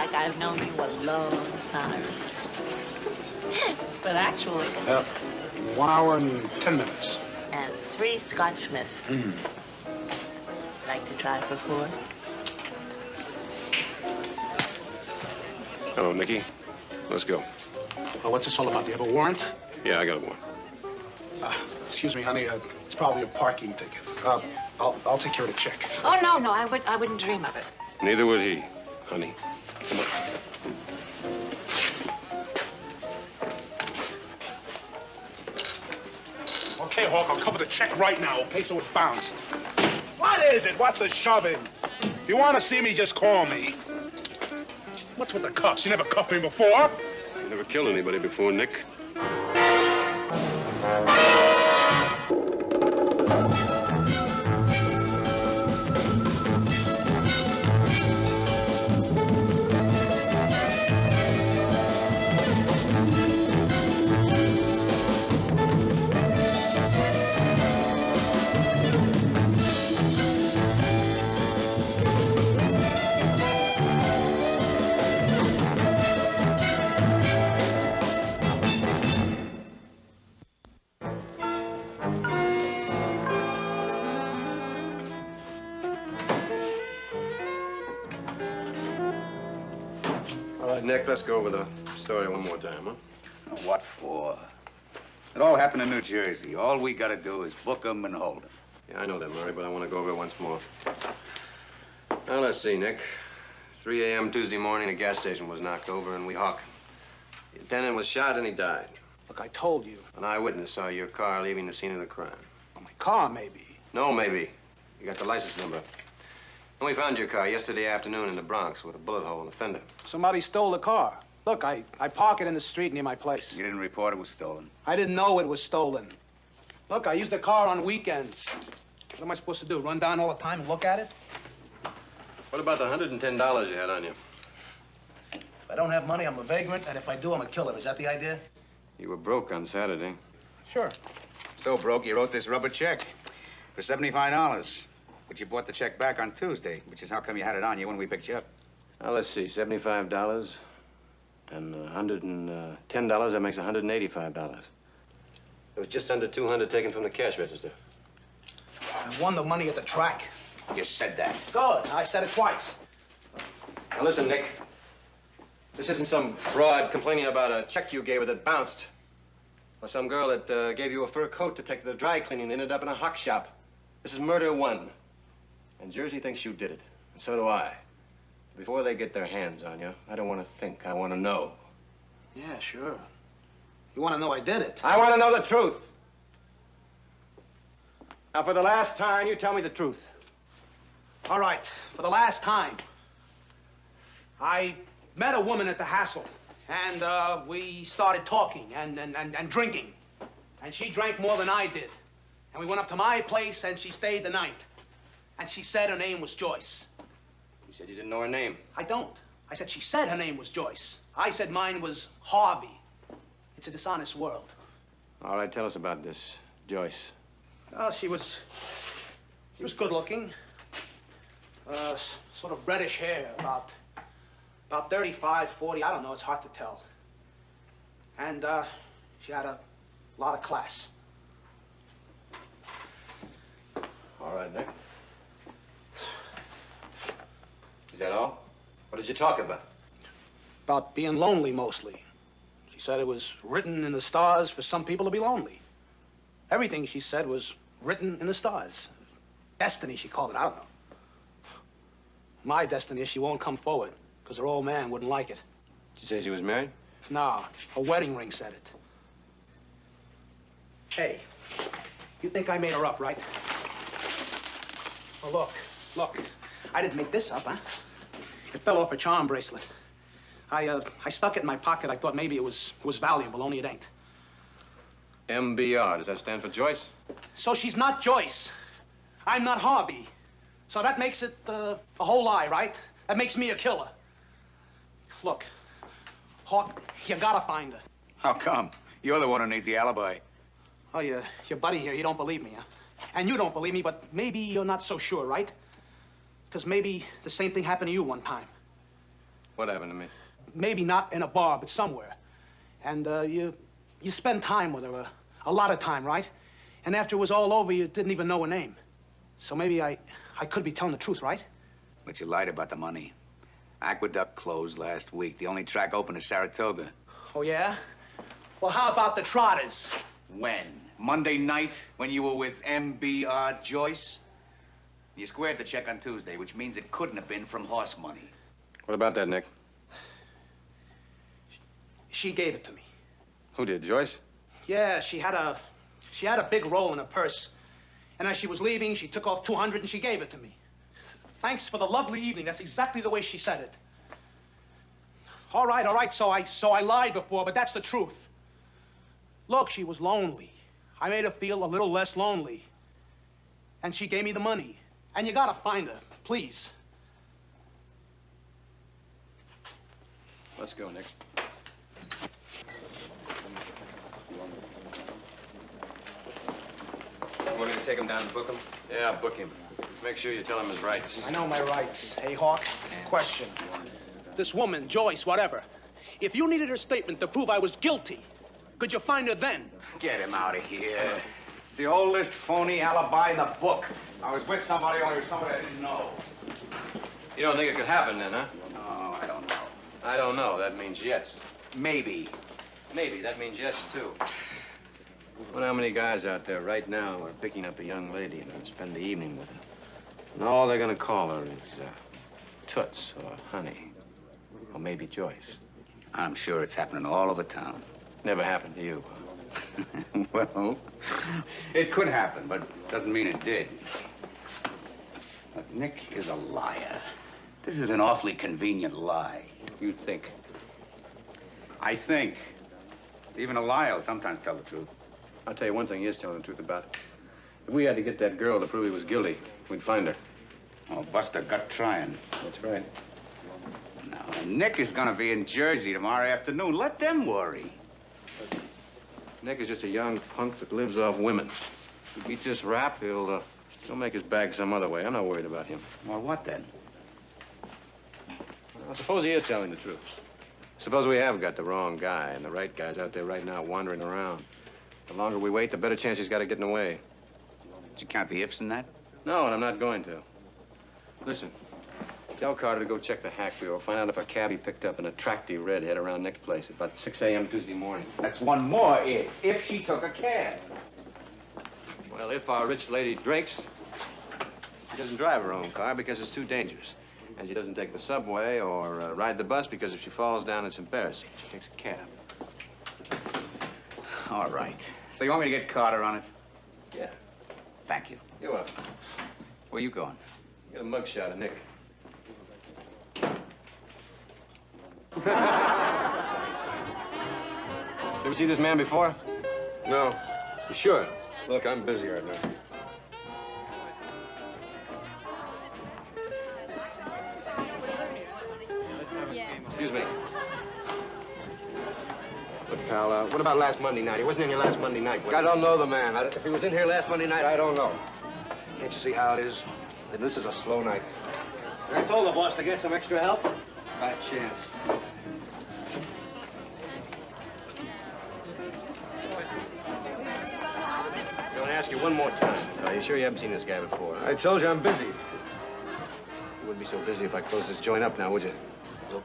like I've known you a long time. But actually... 1 hour and 10 minutes. And 3 Scotch Smiths. Like to try for 4? Hello, Nicky. Let's go. Well, what's this all about? Do you have a warrant? Yeah, I got a warrant. Excuse me, honey. It's probably a parking ticket. I'll take care of the check. Oh, no, I wouldn't dream of it. Neither would he, honey. Come on. Okay, Hawk, I'll cover the check right now, okay, so it bounced. What is it? What's the shoving? If you want to see me, just call me. What's with the cuffs? You never cuffed me before. You never killed anybody before, Nick. Nick, let's go over the story one more time, huh? What for? It all happened in New Jersey. All we gotta do is book 'em and hold 'em. Yeah, I know that, Murray, but I want to go over it once more. Now, let's see, Nick. 3 a.m. Tuesday morning, a gas station was knocked over in Weehawken. The attendant was shot and he died. Look, I told you. An eyewitness saw your car leaving the scene of the crime. Well, my car, maybe. No, maybe. You got the license number. And we found your car yesterday afternoon in the Bronx with a bullet hole in the fender. Somebody stole the car. Look, I park it in the street near my place. You didn't report it was stolen? I didn't know it was stolen. Look, I use the car on weekends. What am I supposed to do, run down all the time and look at it? What about the $110 you had on you? If I don't have money, I'm a vagrant, and if I do, I'm a killer. Is that the idea? You were broke on Saturday. Sure. So broke, you wrote this rubber check for $75. But you bought the check back on Tuesday, which is how come you had it on you when we picked you up. Now, let's see, $75 and $110, that makes $185. It was just under $200 taken from the cash register. I won the money at the track. You said that. Good. I said it twice. Now, listen, Nick. This isn't some broad complaining about a check you gave her that bounced. Or some girl that gave you a fur coat to take to the dry cleaning and ended up in a hock shop. This is murder 1. And Jersey thinks you did it, and so do I. Before they get their hands on you, I don't want to think, I want to know. Yeah, sure. You want to know I did it? I want to know the truth. Now, for the last time, you tell me the truth. All right, for the last time. I met a woman at the Hassel, and we started talking and drinking. And she drank more than I did. And we went up to my place, and she stayed the night. And she said her name was Joyce. You said you didn't know her name. I don't. I said she said her name was Joyce. I said mine was Harvey. It's a dishonest world. All right, tell us about this, Joyce. Oh, she was good looking. Sort of reddish hair, about 35, 40, I don't know, it's hard to tell. And she had a lot of class. All right, Nick. Is that all? What did you talk about? About being lonely, mostly. She said it was written in the stars for some people to be lonely. Everything, she said, was written in the stars. Destiny, she called it. I don't know. My destiny is she won't come forward, because her old man wouldn't like it. Did you say she was married? No, her wedding ring said it. Hey, you think I made her up, right? Oh, look. I didn't make this up, huh? It fell off a charm bracelet. I stuck it in my pocket. I thought maybe it was valuable, only it ain't. MBR, does that stand for Joyce? So she's not Joyce. I'm not Harvey. So that makes it a whole lie, right? That makes me a killer. Look, Hawk, you gotta find her. How come? You're the one who needs the alibi. Oh, your buddy here, you don't believe me, huh? And you don't believe me, but maybe you're not so sure, right? Because maybe the same thing happened to you one time. What happened to me? Maybe not in a bar, but somewhere. And you spend time with her, a lot of time, right? And after it was all over, you didn't even know her name. So maybe I could be telling the truth, right? But you lied about the money. Aqueduct closed last week. The only track open is Saratoga. Oh, yeah? Well, how about the Trotters? When? Monday night, when you were with M.B.R. Joyce? You squared the check on Tuesday, which means it couldn't have been from horse money. What about that, Nick? She gave it to me. Who did, Joyce? Yeah, she had a big roll in her purse. And as she was leaving, she took off 200 and she gave it to me. Thanks for the lovely evening. That's exactly the way she said it. All right, so I lied before, but that's the truth. Look, she was lonely. I made her feel a little less lonely. And she gave me the money. And you gotta find her, please. Let's go, Nick. You want me to take him down and book him? Yeah, book him. Make sure you tell him his rights. I know my rights. Hey, Hawk, question. This woman, Joyce, whatever, if you needed her statement to prove I was guilty, could you find her then? Get him out of here. It's the oldest phony alibi in the book. I was with somebody, only with somebody I didn't know. You don't think it could happen then, huh? Oh, I don't know. I don't know. That means yes. Maybe. Maybe. That means yes, too. Well, how many guys out there right now are picking up a young lady and gonna spend the evening with her? And all they're gonna call her is Toots or Honey. Or maybe Joyce. I'm sure it's happening all over town. Never happened to you, huh? Well, it could happen, but doesn't mean it did. Look, Nick is a liar. This is an awfully convenient lie. You think? I think. Even a liar will sometimes tell the truth. I'll tell you one thing he is telling the truth about. If we had to get that girl to prove he was guilty, we'd find her. Oh, bust a gut trying. That's right. Now, Nick is gonna be in Jersey tomorrow afternoon. Let them worry. Listen, Nick is just a young punk that lives off women. If he beats this rap, he'll make his bag some other way. I'm not worried about him. Well, what then? Well, suppose he is telling the truth. Suppose we have got the wrong guy, and the right guy's out there right now wandering around. The longer we wait, the better chance he's got of getting away. Did you count the ifs in that? No, and I'm not going to. Listen, tell Carter to go check the hack bureau, find out if a cab he picked up in a tracty redhead around Nick's place at about 6 a.m. Tuesday morning. That's one more if. If she took a cab. Well, if our rich lady drinks, she doesn't drive her own car because it's too dangerous. And she doesn't take the subway or ride the bus because if she falls down, it's embarrassing. She takes a cab. All right. So you want me to get Carter on it? Yeah. Thank you. You're welcome. Where you going? Get a mugshot of Nick. Ever see this man before? No. You sure? Look, I'm busy right now. Excuse me. Look, pal, what about last Monday night? He wasn't in here last Monday night. I don't know the man. If he was in here last Monday night, I don't know. Can't you see how it is? And this is a slow night. I told the boss to get some extra help. Fat chance. I'm going to ask you one more time. Are you sure you haven't seen this guy before? I told you I'm busy. You wouldn't be so busy if I closed this joint up now, would you? Look,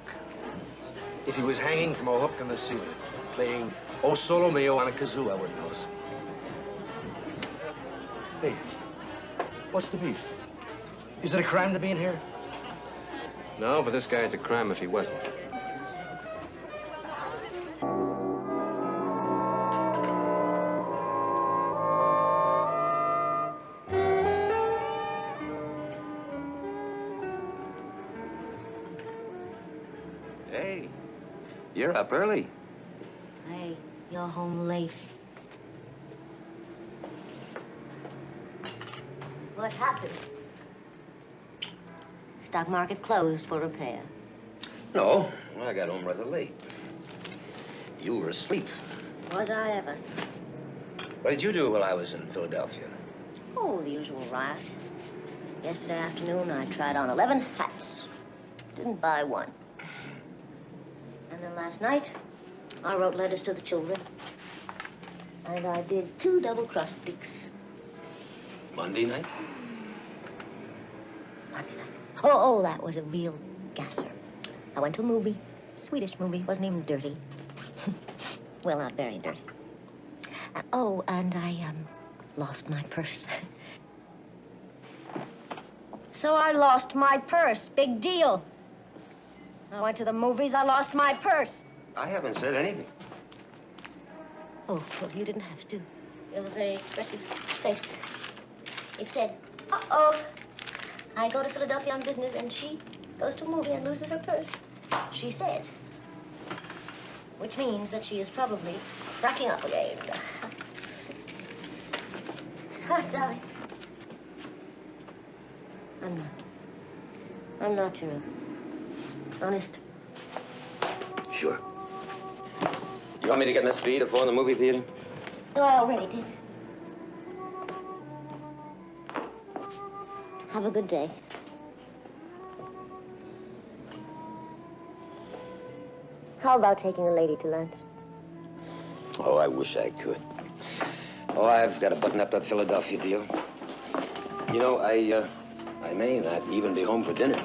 if he was hanging from a hook in the ceiling, playing O Solo Mio on a kazoo, I wouldn't notice. Hey, what's the beef? Is it a crime to be in here? No, for this guy, it's a crime if he wasn't. Hey, you're up early. Hey, you're home late. What happened? Stock market closed for repair. No, I got home rather late. You were asleep. Was I ever? What did you do while I was in Philadelphia? Oh, the usual riot. Yesterday afternoon, I tried on 11 hats. Didn't buy one. And then last night, I wrote letters to the children. And I did 2 double-cross sticks. Monday night? Monday night. Oh, that was a real gasser. I went to a movie, Swedish movie, wasn't even dirty. Well, not very dirty. Oh, and I lost my purse. So I lost my purse. Big deal. I went to the movies, I lost my purse. I haven't said anything. Oh, well, you didn't have to. You have a very expressive face. It said, uh-oh. I go to Philadelphia on business, and she goes to a movie and loses her purse. She said. Which means that she is probably racking up again. Darling. I'm not, you know. Honest. Sure. You want me to get Miss B to phone the movie theater? No, I already did. Have a good day. How about taking a lady to lunch? Oh, I wish I could. Oh, I've got to button up that Philadelphia deal. You know, I may not even be home for dinner.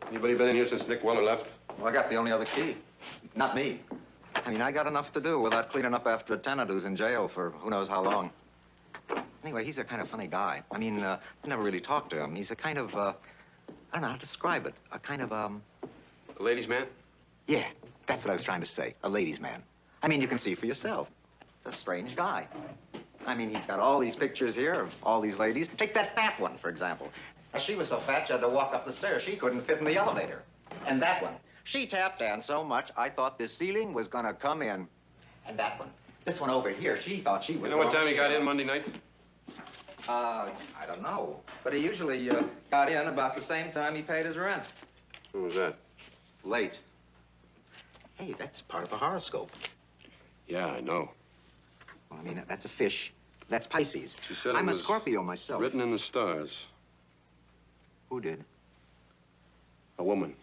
Anybody been in here since Nick Weller left? Well, I got the only other key. Not me. I mean, I got enough to do without cleaning up after a tenant who's in jail for who knows how long. Anyway, he's a kind of funny guy. I mean, I never really talked to him. He's a kind of, I don't know how to describe it. A kind of, A ladies' man? Yeah, that's what I was trying to say. A ladies' man. I mean, you can see for yourself. He's a strange guy. I mean, he's got all these pictures here of all these ladies. Take that fat one, for example. She was so fat, she had to walk up the stairs. She couldn't fit in the elevator. And that one. She tap danced so much, I thought this ceiling was gonna come in. And that one. This one over here, she thought she was You know what time he got in Monday night? I don't know. But he usually got in about the same time he paid his rent. When was that? Late. Hey, that's part of the horoscope. Yeah, I know. Well, I mean, that's a fish. That's Pisces. She said I'm it a was Scorpio myself. Written in the stars. Who did? A woman.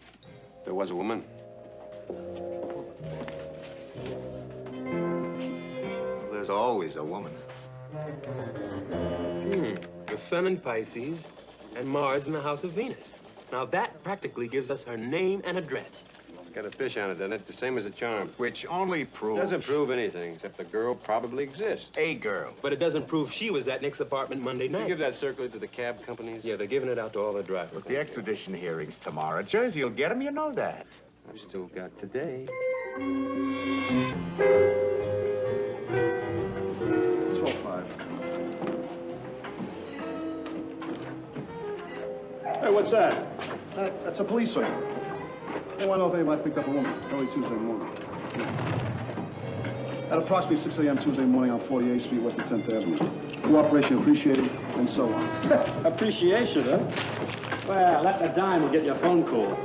There was a woman. Well, there's always a woman. The sun in Pisces and Mars in the house of Venus. Now that practically gives us her name and address. It's got a fish on it, doesn't it? The same as a charm. Which only proves... Doesn't prove anything, except the girl probably exists. A girl. But it doesn't prove she was at Nick's apartment Monday You night. give that circular to the cab companies? Yeah, they're giving it out to all the drivers. Look, the extradition hearing's tomorrow. Jersey will get him, you know that. I've still got today. 12-5. Hey, what's that? That's a police sergeant. They want to know if anybody picked up a woman early Tuesday morning. At approximately 6 a.m. Tuesday morning on 48th Street, west of 10th Avenue. Cooperation appreciated, and so on. Appreciation, huh? Well, let the dime will get your phone call.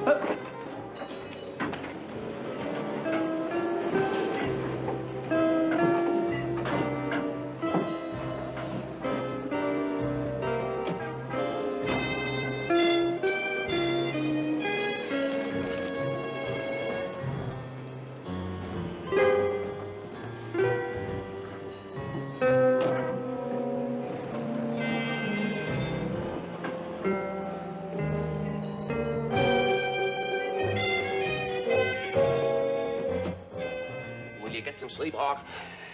Sleep, Hawk.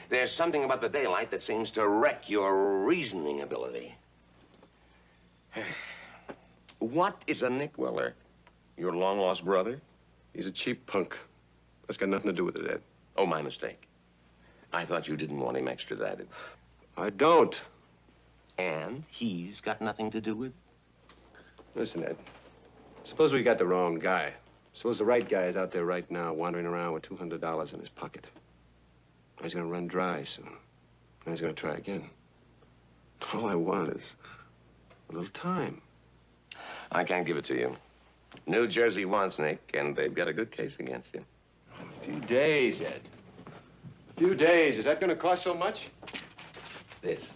There's something about the daylight that seems to wreck your reasoning ability. What is a Nick Weller? Your long-lost brother? He's a cheap punk. That's got nothing to do with it, Ed. Oh, my mistake. I thought you didn't want him extradited. I don't. And he's got nothing to do with... Listen, Ed. Suppose we got the wrong guy. Suppose the right guy is out there right now wandering around with $200 in his pocket. He's gonna run dry soon. And he's gonna try again. All I want is a little time. I can't give it to you. New Jersey wants Nick, and they've got a good case against him. A few days, Ed. A few days. Is that going to cost so much? This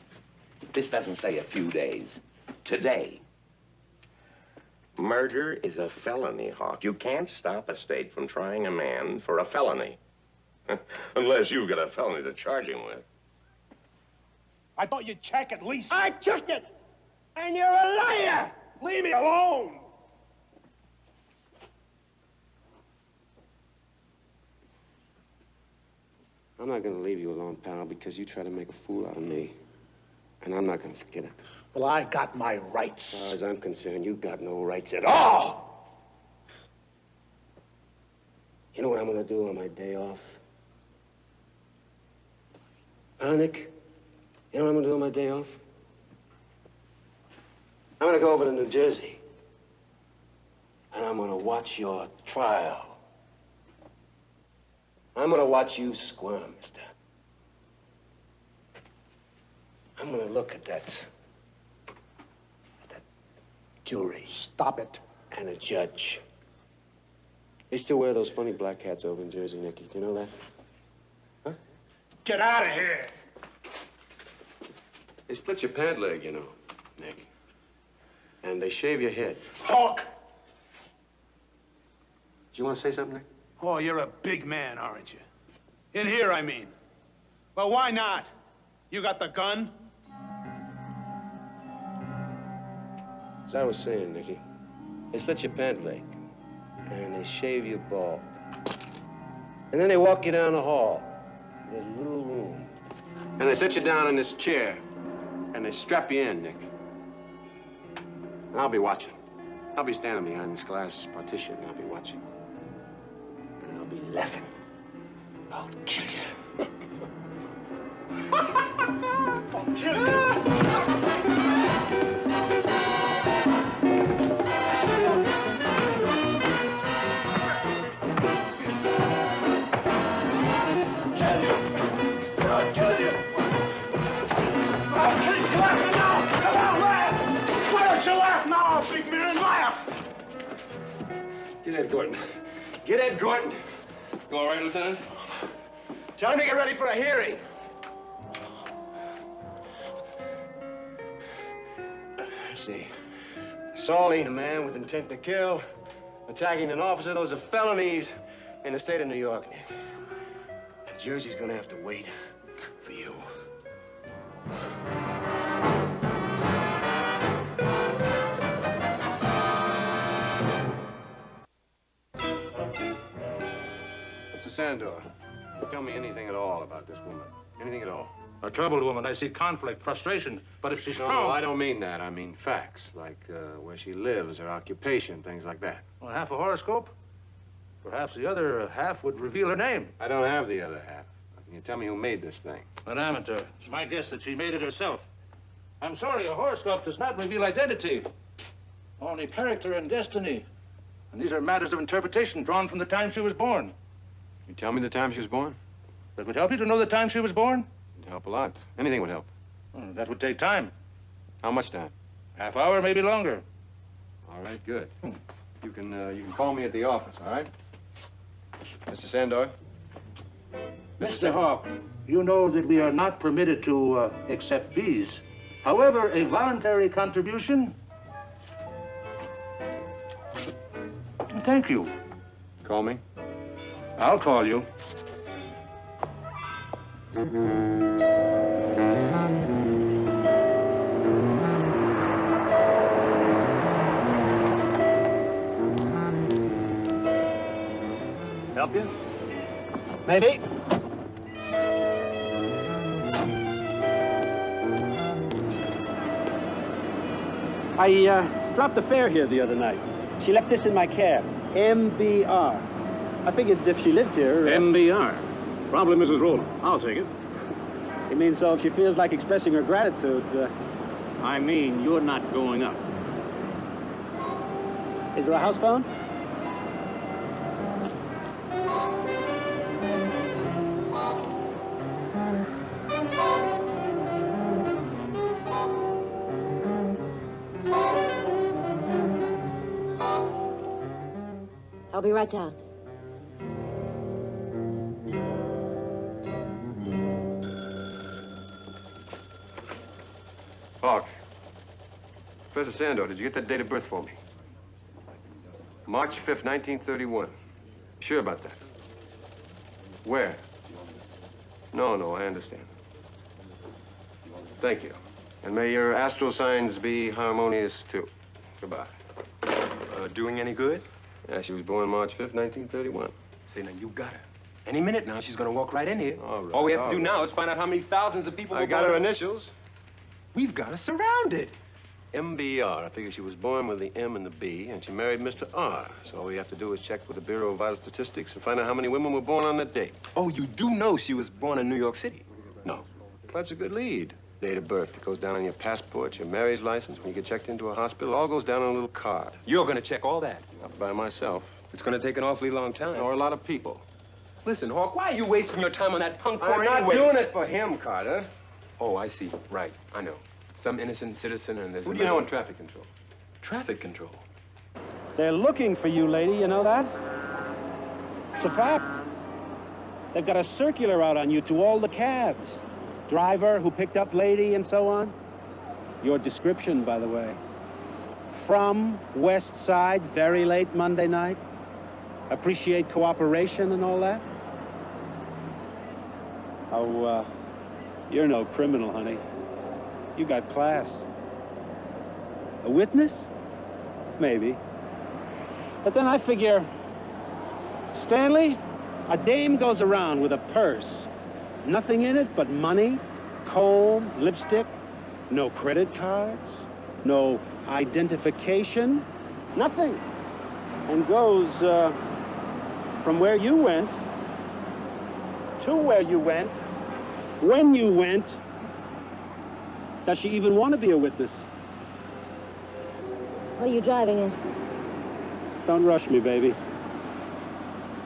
doesn't say a few days. Today. Murder is a felony, Hawk. You can't stop a state from trying a man for a felony. Unless you've got a felony to charge him with. I thought you'd check at least. I checked it! And you're a liar! Leave me alone! I'm not going to leave you alone, pal, because you try to make a fool out of me. And I'm not going to forget it. Well, I got my rights. As far as I'm concerned, you've got no rights at all! You know what I'm going to do on my day off? Huh, Nick? You know what I'm going to do on my day off? I'm going to go over to New Jersey. And I'm going to watch your trial. I'm going to watch you squirm, mister. I'm going to look at that jury. Stop it. And a judge. They still wear those funny black hats over in Jersey, Nicky. Do you know that? Huh? Get out of here. They split your pant leg, you know, Nick. And they shave your head. Hawk! Do you want to say something, Nick? Oh, you're a big man, aren't you? In here, I mean. Well, why not? You got the gun? As I was saying, Nicky, they slit your pant leg. And they shave you bald. And then they walk you down the hall. There's a little room. And they sit you down in this chair. And they strap you in, Nick. And I'll be watching. I'll be standing behind this glass partition, and I'll be watching. And I'll be laughing. I'll kill you. I'll kill you. Big man, laugh! Get Ed Gordon. Get Ed Gordon. You all right, Lieutenant? Tell him to get ready for a hearing. Let's see. Assaulting a man with intent to kill, attacking an officer, those are felonies in the state of New York, Nick. And Jersey's gonna have to wait for you. Sandor, tell me anything at all about this woman. Anything at all. A troubled woman. I see conflict, frustration. But if she's strong... No, I don't mean that. I mean facts, like where she lives, her occupation, things like that. Well, half a horoscope? Perhaps the other half would reveal her name. I don't have the other half. Can you tell me who made this thing? An amateur. It's my guess that she made it herself. I'm sorry, a horoscope does not reveal identity. Only character and destiny. And these are matters of interpretation drawn from the time she was born. You tell me the time she was born? That would help you to know the time she was born? It'd help a lot. Anything would help. Well, that would take time. How much time? Half hour, maybe longer. All right, good. You can call me at the office, all right? Mr. Sandor? Mr. Hawk, you know that we are not permitted to accept fees. However, a voluntary contribution... Thank you. Call me? I'll call you. Help you? Maybe. I dropped a fare here the other night. She left this in my cab. MBR. I figured if she lived here... MBR. Probably Mrs. Rowland. I'll take it. You mean so if she feels like expressing her gratitude, I mean, you're not going up. Is there a house phone? I'll be right down. Hawk. Professor Sando, did you get that date of birth for me? March 5th, 1931. Sure about that? Where? No, I understand. Thank you. And may your astral signs be harmonious, too. Goodbye. Doing any good? Yeah, she was born March 5th, 1931. Say, now, you got her. Any minute now, she's gonna walk right in here. All right. All we have to do now is find out how many thousands of people I got her initials. We've got her surrounded. MBR. I figure she was born with the M and the B, and she married Mr. R. So all we have to do is check with the Bureau of Vital Statistics and find out how many women were born on that date. Oh, you do know she was born in New York City? No. That's a good lead. Date of birth. It goes down on your passport, your marriage license. When you get checked into a hospital, it all goes down on a little card. You're gonna check all that? Not by myself. It's gonna take an awfully long time. Or a lot of people. Listen, Hawk, why are you wasting your time on that punk I'm not anyway? doing it for him, Carter. Oh, I see. Right. I know. Some innocent citizen and there's What do you know in traffic control? Traffic control? They're looking for you, lady. You know that? It's a fact. They've got a circular out on you to all the cabs. Driver who picked up lady and so on. Your description, by the way. From West Side, very late Monday night. Appreciate cooperation and all that. Oh, you're no criminal, honey. You got class. A witness? Maybe. But then I figure, Stanley, a dame goes around with a purse. Nothing in it but money, comb, lipstick, no credit cards, no identification, nothing. And goes from where you went to where you went, when you went. Does she even want to be a witness? What are you driving at? Don't rush me, baby.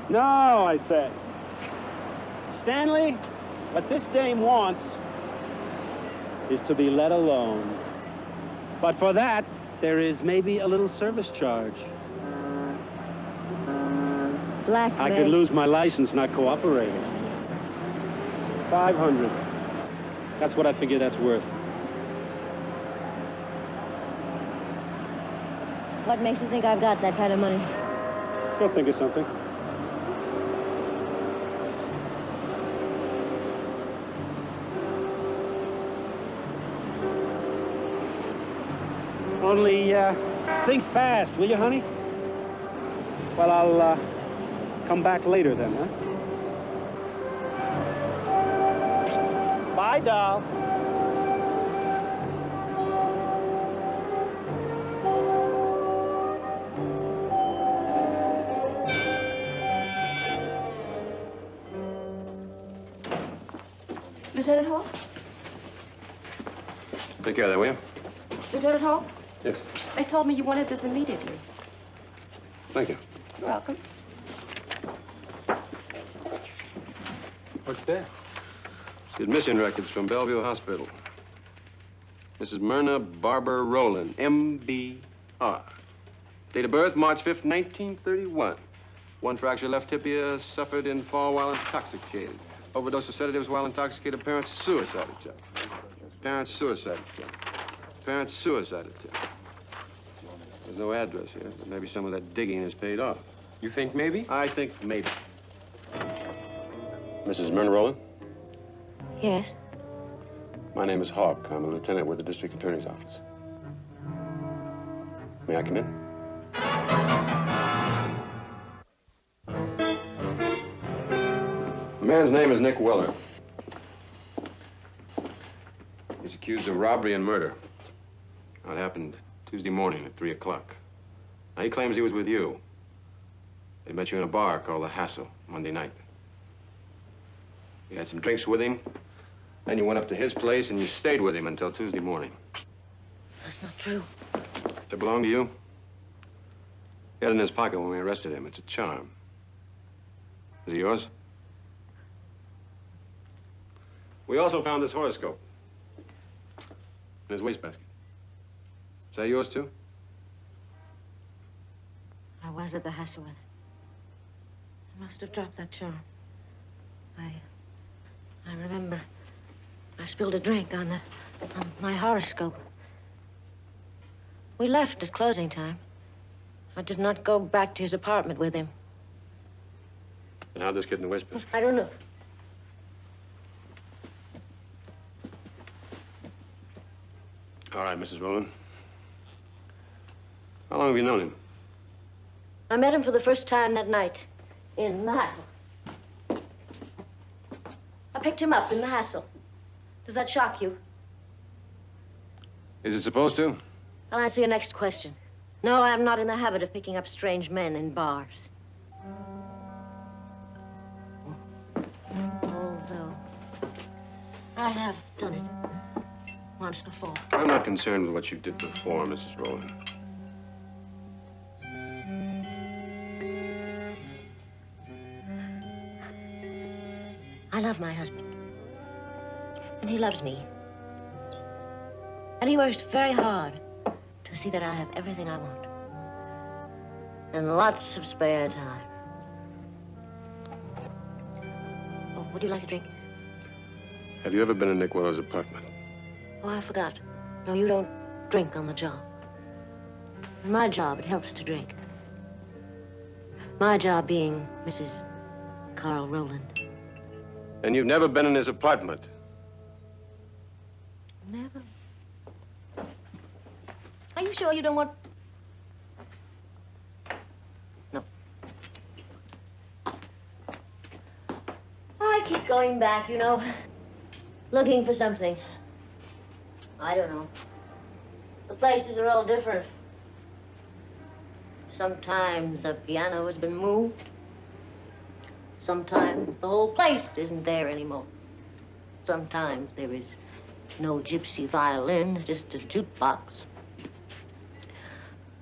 No, I say. Stanley, what this dame wants is to be let alone. But for that, there is maybe a little service charge. Blackmailed. I could lose my license not cooperating. 500. That's what I figure that's worth. What makes you think I've got that kind of money? Go think of something. Only, think fast, will you, honey? Well, I'll, come back later then, huh? Bye, doll. Lieutenant Hall? Take care of that, will you? Lieutenant Hall? Yes. They told me you wanted this immediately. Thank you. You're welcome. What's that? It's the admission records from Bellevue Hospital. Mrs. Myrna Barber Rowland, M.B.R. Date of birth, March 5th, 1931. One fracture left tibia, suffered in fall while intoxicated. Overdose of sedatives while intoxicated. Parents suicide attempt. Parents suicide attempt. Parents suicide attempt. There's no address here, but maybe some of that digging is paid off. You think maybe? I think maybe. Mrs. Myrna Rowland? Yes? My name is Hawk. I'm a lieutenant with the district attorney's office. May I come in? The man's name is Nick Weller. He's accused of robbery and murder. It happened Tuesday morning at 3 o'clock. Now, he claims he was with you. They met you in a bar called The Hassle Monday night. You had some drinks with him. Then you went up to his place and you stayed with him until Tuesday morning. That's not true. Does it belong to you? He had it in his pocket when we arrested him. It's a charm. Is it yours? We also found this horoscope in his wastebasket. Is that yours, too? I was at the Hassle with it. must have dropped that charm. I remember I spilled a drink on my horoscope. We left at closing time. I did not go back to his apartment with him. And how'd this get in the whispers? I don't know. All right, Mrs. Rowland. How long have you known him? I met him for the first time that night in the Hassel. I picked him up in the Hassel. Does that shock you? Is it supposed to? I'll answer your next question. No, I'm not in the habit of picking up strange men in bars. Although I have done it once before. I'm not concerned with what you did before, Mrs. Rowland. I love my husband. And he loves me. And he works very hard to see that I have everything I want. And lots of spare time. Oh, would you like a drink? Have you ever been in Nick Willow's apartment? Oh, I forgot. No, you don't drink on the job. In my job, it helps to drink. My job being Mrs. Carl Rowland. And you've never been in his apartment? Never. Are you sure you don't want... No. I keep going back, you know. Looking for something. I don't know. The places are all different. Sometimes a piano has been moved. Sometimes the whole place isn't there anymore. Sometimes there is no gypsy violins, just a jukebox.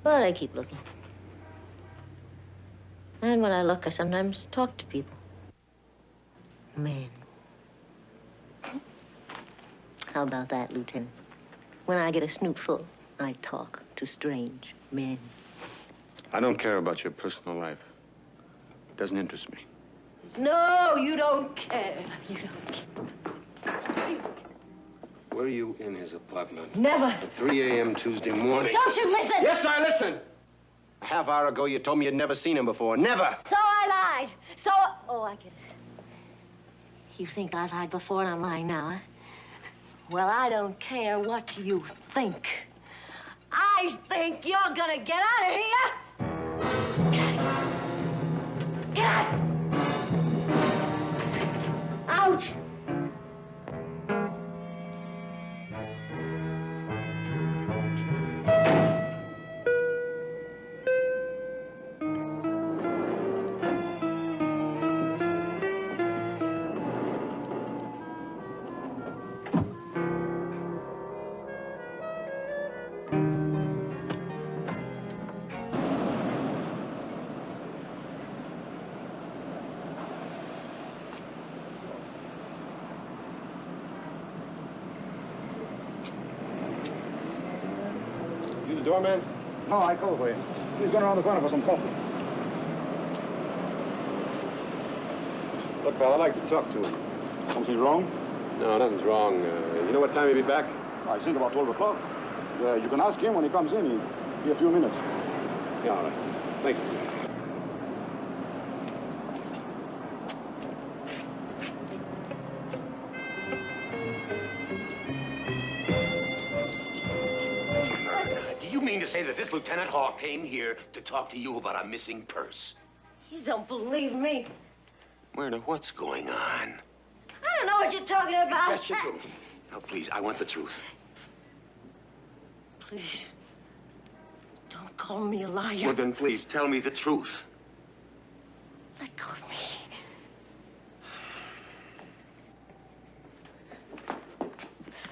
But I keep looking. And when I look, I sometimes talk to people. Men. How about that, Lieutenant? When I get a snootful, I talk to strange men. I don't care about your personal life. It doesn't interest me. No, you don't care. You don't care. Were you in his apartment? Never. At 3 a.m. Tuesday morning. Don't you listen! Yes, I listen! A half hour ago, you told me you'd never seen him before. Never! So I lied. Oh, I get it. You think I lied before and I'm lying now, huh? Well, I don't care what you think. I think you're gonna get out of here! Get out! Out! You the doorman? No, I called for you. He's going around the corner for some coffee. Look, pal, I'd like to talk to him. Something wrong? No, nothing's wrong. You know what time he'll be back? I think about 12 o'clock. You can ask him when he comes in. He'll be a few minutes. Yeah, all right. Thank you. Do you mean to say that this Lieutenant Hawk came here to talk to you about a missing purse? You don't believe me. Myrna, what's going on? I don't know what you're talking about. Yes, you do. Now, please, I want the truth. Please. Don't call me a liar. Well, then, please, tell me the truth. Let go of me.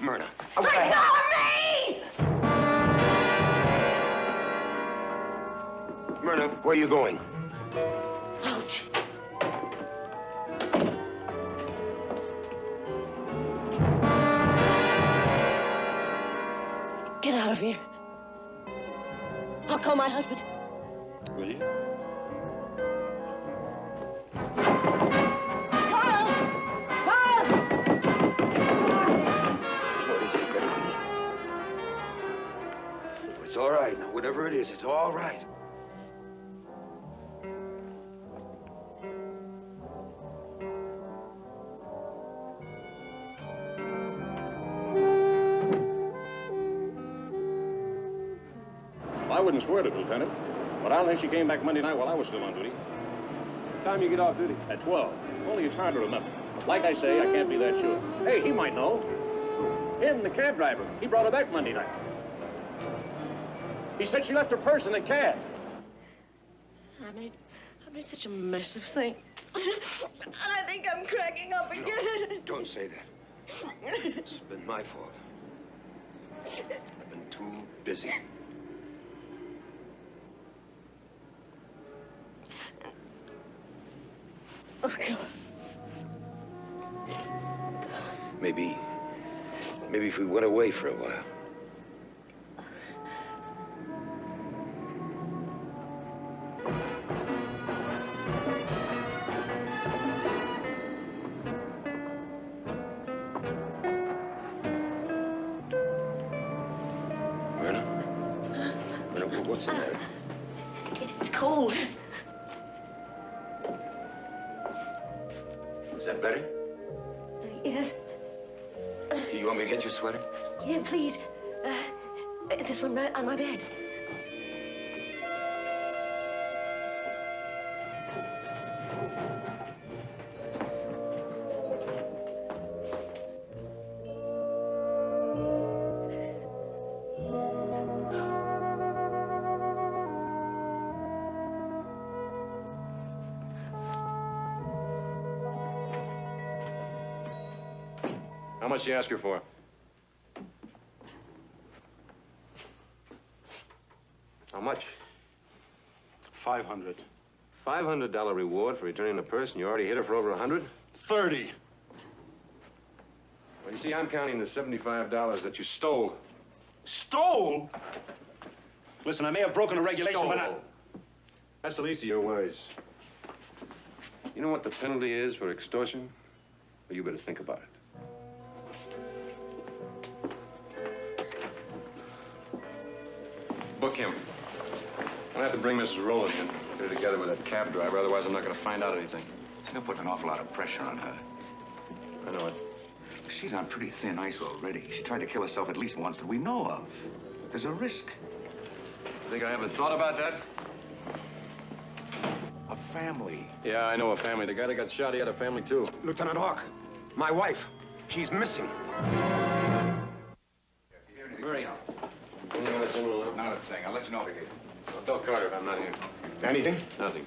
Myrna. Let go of me! Myrna, where are you going? Out. Get out of here. I'll call my husband. Will you? It's all right. Whatever it is, it's all right. I wouldn't swear to it, Lieutenant, but I don't think she came back Monday night while I was still on duty. What time you get off duty? At 12. Only it's hard to remember. Like I say, I can't be that sure. Hey, he might know. Him, the cab driver. He brought her back Monday night. He said she left her purse in the cab. I made such a mess of things. And I think I'm cracking up again. Don't say that. It's been my fault. I've been too busy. Okay. Maybe if we went away for a while. Myrna, what's the matter? It's cold. Is that better? Yes. Do you want me to get your sweater? Yeah, please. This one right on my bed. How much do you ask her for? How much? $500. $500 reward for returning the purse, and you already hit her for over 100? 30. Well, you see, I'm counting the $75 that you stole. Stole? Listen, I may have broken a regulation, but I... That's the least of your worries. You know what the penalty is for extortion? Well, you better think about it. Book him. I'm gonna have to bring Mrs. Rowland in, get her together with that cab driver, otherwise I'm not gonna find out anything. You're putting an awful lot of pressure on her. I know it. She's on pretty thin ice already. She tried to kill herself at least once that we know of. There's a risk. You think I haven't thought about that? A family. Yeah, I know a family. The guy that got shot, he had a family, too. Lieutenant Hawk, my wife, she's missing. Hurry up. Not a thing. I'll let you know if I get it. Well, tell Carter if I'm not here. Anything? Nothing.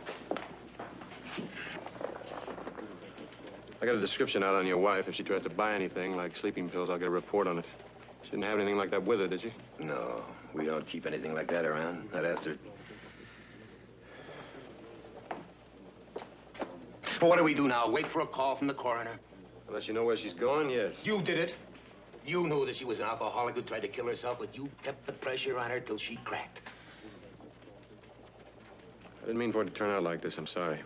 I got a description out on your wife. If she tries to buy anything, like sleeping pills, I'll get a report on it. She didn't have anything like that with her, did she? No, we don't keep anything like that around. Not after... Well, what do we do now? Wait for a call from the coroner? Unless you know where she's going, yes. You did it. You knew that she was an alcoholic who tried to kill herself, but you kept the pressure on her till she cracked. I didn't mean for it to turn out like this. I'm sorry.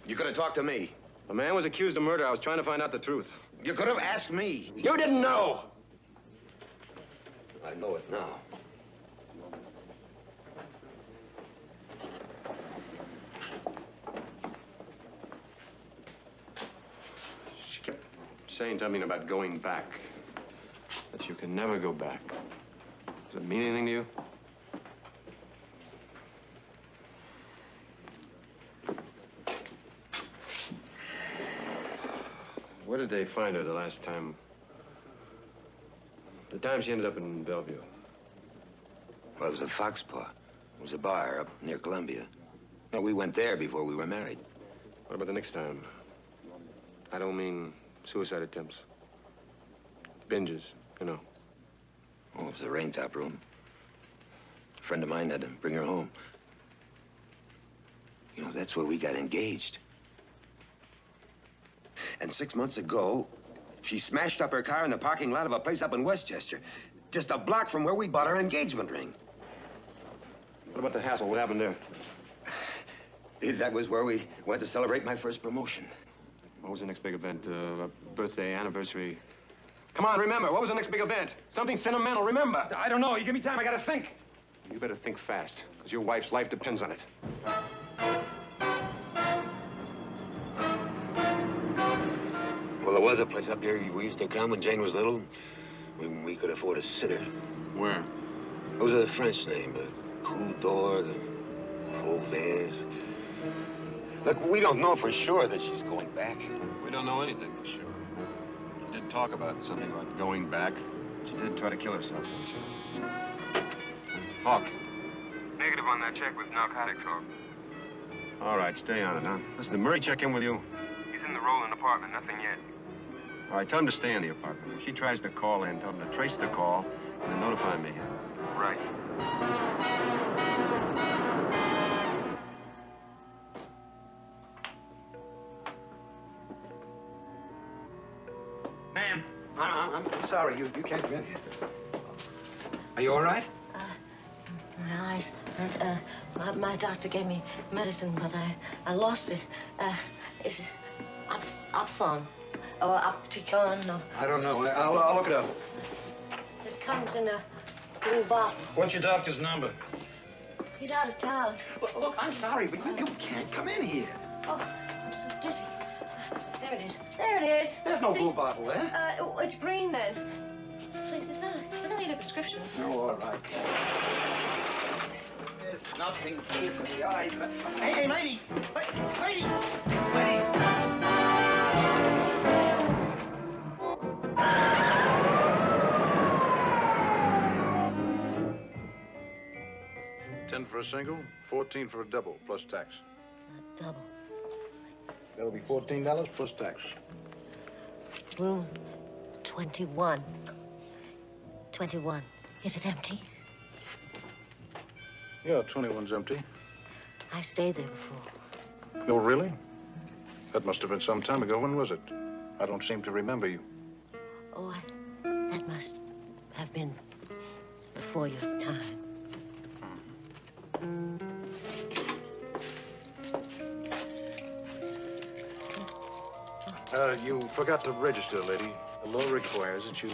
You could have talked to me. A man was accused of murder. I was trying to find out the truth. You could have asked me. You didn't know. I know it now. She kept saying something about going back. That you can never go back. Does it mean anything to you? Where did they find her the last time? The time she ended up in Bellevue. Well, it was a Foxpaw. It was a bar up near Columbia. No, we went there before we were married. What about the next time? I don't mean suicide attempts. Binges, you know. Oh, it was the rain top room. A friend of mine had to bring her home. You know, that's where we got engaged. And 6 months ago, she smashed up her car in the parking lot of a place up in Westchester, just a block from where we bought our engagement ring. What about the hassle? What happened there? That was where we went to celebrate my first promotion. What was the next big event? A birthday, anniversary? Come on, remember. What was the next big event? Something sentimental, remember. I don't know. You give me time. I gotta think. You better think fast, because your wife's life depends on it. Well, there was a place up here we used to come when Jane was little, when we could afford a sitter. Where? It was a French name, Coup d'Or, the Province. Look, we don't know for sure that she's going back. We don't know anything for sure. She did talk about something about going back. She did try to kill herself. Hawk. Negative on that check with narcotics, Hawk. All right, stay on it, huh? Listen, did Murray check in with you? He's in the Roland apartment, nothing yet. All right, tell him to stay in the apartment. If she tries to call in, tell him to trace the call and then notify me. Right. Ma'am, I'm sorry. You can't come in here. Are you all right? My eyes hurt. My doctor gave me medicine, but I lost it. It's Opthon or Opticon. Or... I don't know. I'll look it up. It comes in a blue bottle. What's your doctor's number? He's out of town. Look, I'm sorry, but you can't come in here. Oh, I'm so dizzy. There it is. There it is. There's no blue bottle there. It's green then. Please, it's not. I don't need a prescription. Oh, all right. There's nothing here for the eyes. Hey, lady! Lady! Lady! 10 for a single, 14 for a double, plus tax. A double. That'll be $14 plus tax. Room 21. 21. Is it empty? Yeah, 21's empty. I stayed there before. Oh, really? That must have been some time ago. When was it? I don't seem to remember you. Oh, that must have been before your time. You forgot to register, lady. The law requires that you...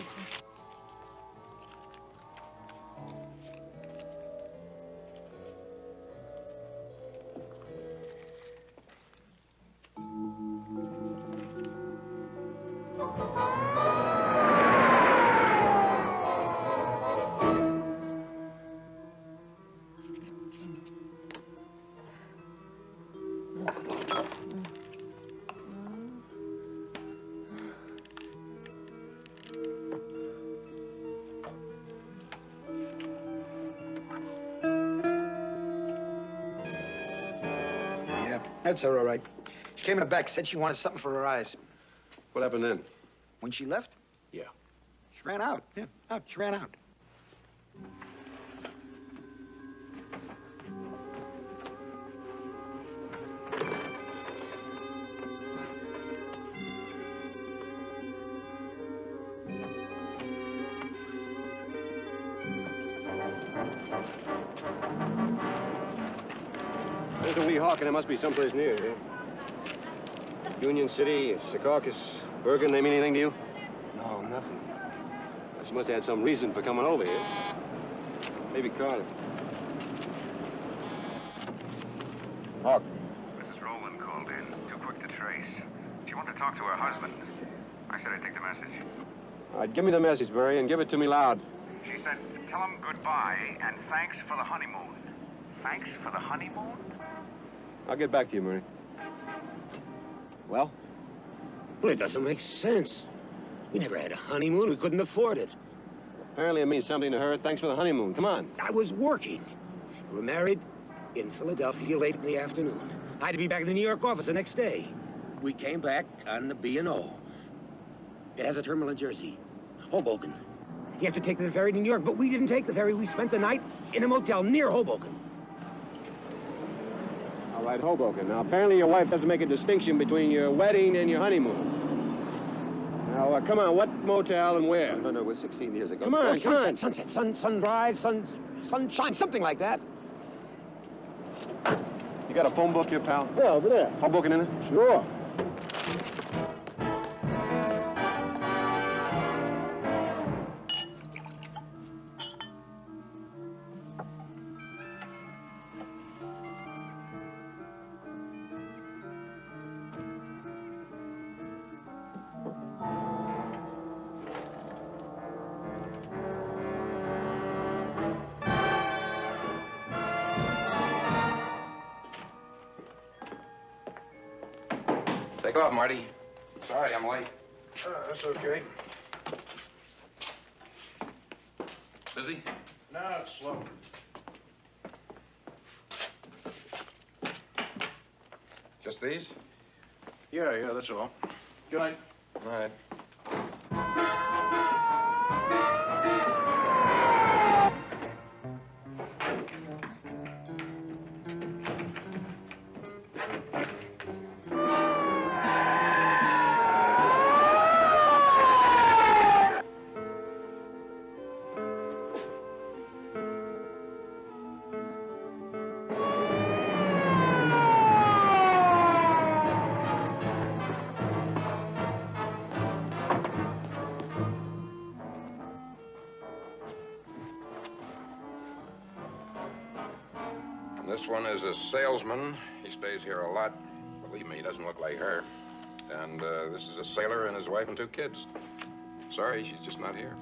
That's her, all right. She came in the back, said she wanted something for her eyes. What happened then? When she left? Yeah. She ran out. Yeah, out. She ran out. There's a wee hawk, and it must be someplace near here. Union City, Secaucus, Bergen, they mean anything to you? No, nothing. Well, she must have had some reason for coming over here. Maybe Carter. Hawk. Mrs. Rowland called in. Too quick to trace. She wanted to talk to her husband. I said I'd take the message. All right, give me the message, Barry, and give it to me loud. She said, tell him goodbye and thanks for the honeymoon. Thanks for the honeymoon? I'll get back to you, Murray. Well? Well, it doesn't make sense. We never had a honeymoon. We couldn't afford it. Apparently it means something to her. Thanks for the honeymoon. Come on. I was working. We were married in Philadelphia late in the afternoon. I had to be back in the New York office the next day. We came back on the B&O. It has a terminal in Jersey. Hoboken. You have to take the ferry to New York, but we didn't take the ferry. We spent the night in a motel near Hoboken. All right, Hoboken. Now, apparently your wife doesn't make a distinction between your wedding and your honeymoon. Now, come on, what motel and where? No, it was 16 years ago. Come on, come on. Sunset, sunrise, sunshine, something like that. You got a phone book here, pal? Yeah, over there. I'll book it in it? Sure. Take off, Marty. Sorry, I'm late. That's okay. Busy? No, it's slow. Just these? Yeah, that's all. Good night. All right. This one is a salesman. He stays here a lot. Believe me, he doesn't look like her. And this is a sailor and his wife and 2 kids. Sorry, she's just not here.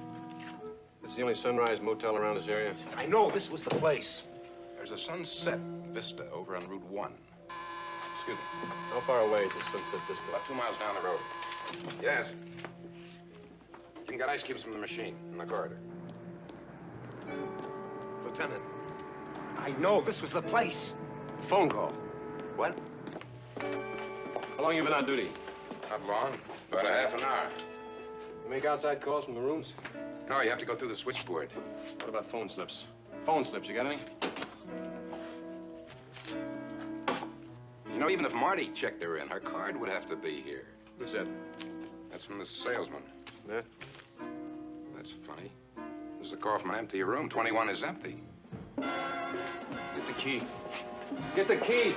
This is the only Sunrise motel around this area? I know this was the place. There's a Sunset Vista over on Route 1. Excuse me. How far away is this Sunset Vista? About 2 miles down the road. Yes. You can get ice cubes from the machine in the corridor. Lieutenant, I know this was the place. Phone call. What? How long you been on duty? Not long. About a half an hour. You make outside calls from the rooms? No, you have to go through the switchboard. What about phone slips? Phone slips, you got any? You know, even if Marty checked her in, her card would have to be here. Who's that? That's from the salesman. Yeah? That's funny. This is a call from an empty room. 21 is empty. Get the key. Get the key!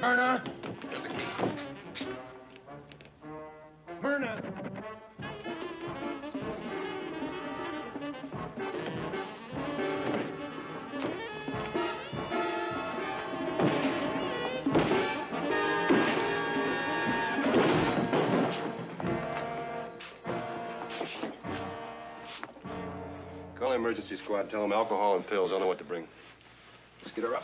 Myrna! There's the key. Myrna! Call the emergency squad. Tell them alcohol and pills. I don't know what to bring. Let's get her up.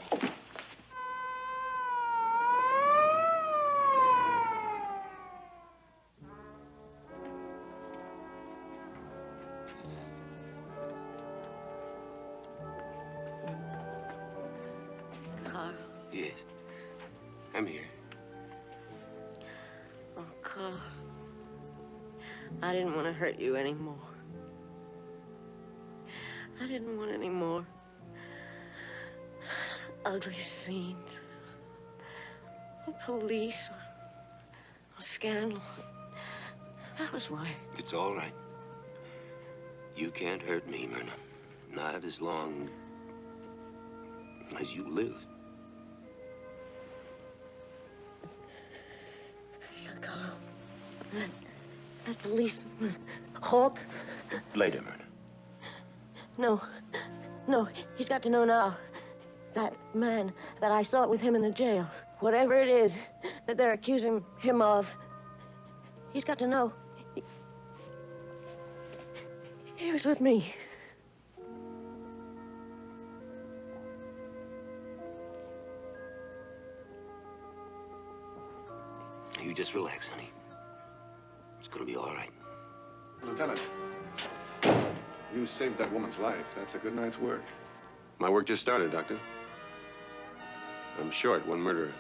Carl. Yes. I'm here. Oh, Carl. I didn't want to hurt you anymore. I didn't want any more ugly scenes. Or police or scandal. That was why. It's all right. You can't hurt me, Myrna. Not as long as you live. Carl, that policeman, Hawk. Later, Myrna. No, he's got to know now. That man that I saw with him in the jail, whatever it is that they're accusing him of, he's got to know. He was with me. You just relax, honey. It's gonna be all right. Lieutenant, you saved that woman's life. That's a good night's work. My work just started, Doctor. I'm short one murderer.